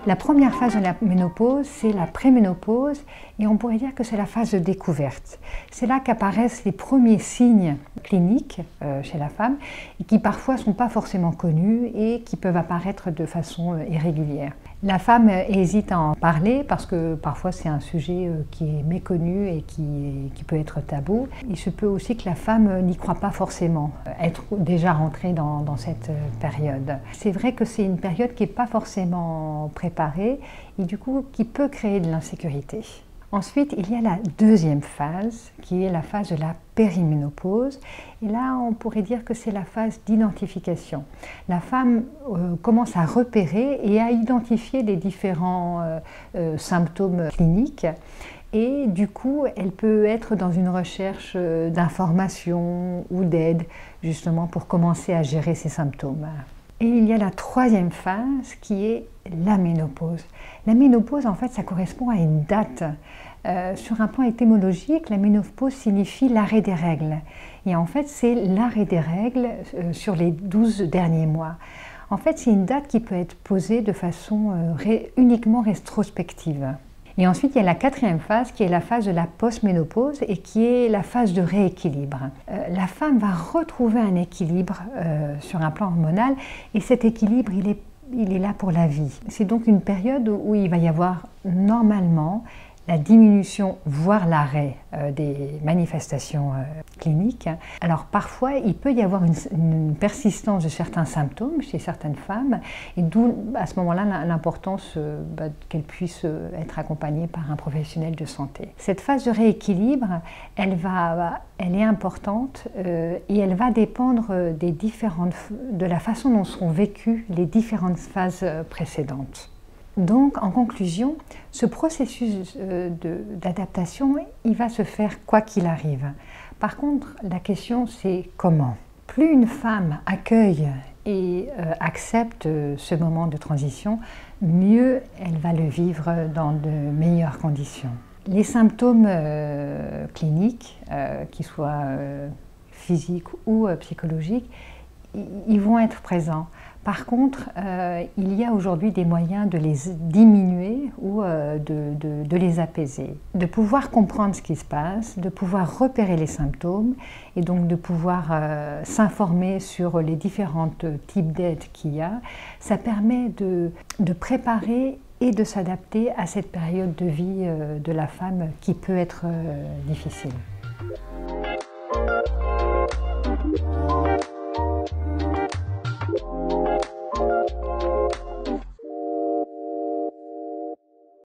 La première phase de la ménopause, c'est la préménopause et on pourrait dire que c'est la phase de découverte. C'est là qu'apparaissent les premiers signes cliniques chez la femme et qui parfois ne sont pas forcément connus et qui peuvent apparaître de façon irrégulière. La femme hésite à en parler parce que parfois c'est un sujet qui est méconnu et qui peut être tabou. Il se peut aussi que la femme n'y croit pas forcément, être déjà rentrée dans cette période. C'est vrai que c'est une période qui n'est pas forcément préparée et du coup qui peut créer de l'insécurité. Ensuite, il y a la deuxième phase, qui est la phase de la périménopause. Et là, on pourrait dire que c'est la phase d'identification. La femme commence à repérer et à identifier les différents symptômes cliniques. Et du coup, elle peut être dans une recherche d'informations ou d'aide, justement, pour commencer à gérer ces symptômes. Et il y a la troisième phase qui est la ménopause. La ménopause, en fait, ça correspond à une date. Sur un plan étymologique, la ménopause signifie l'arrêt des règles. Et en fait, c'est l'arrêt des règles sur les 12 derniers mois. En fait, c'est une date qui peut être posée de façon uniquement rétrospective. Et ensuite, il y a la quatrième phase qui est la phase de la postménopause et qui est la phase de rééquilibre. La femme va retrouver un équilibre sur un plan hormonal et cet équilibre, il est là pour la vie. C'est donc une période où il va y avoir normalement la diminution, voire l'arrêt des manifestations cliniques. Alors parfois, il peut y avoir une persistance de certains symptômes chez certaines femmes, et d'où à ce moment-là l'importance qu'elles puissent être accompagnées par un professionnel de santé. Cette phase de rééquilibre, elle est importante et elle va dépendre de la façon dont sont vécues les différentes phases précédentes. Donc, en conclusion, ce processus d'adaptation, il va se faire quoi qu'il arrive. Par contre, la question, c'est comment. Plus une femme accueille et accepte ce moment de transition, mieux elle va le vivre dans de meilleures conditions. Les symptômes cliniques, qu'ils soient physiques ou psychologiques, ils vont être présents. Par contre, il y a aujourd'hui des moyens de les diminuer ou de les apaiser, de pouvoir comprendre ce qui se passe, de pouvoir repérer les symptômes et donc de pouvoir s'informer sur les différents types d'aides qu'il y a. Ça permet de préparer et de s'adapter à cette période de vie de la femme qui peut être difficile.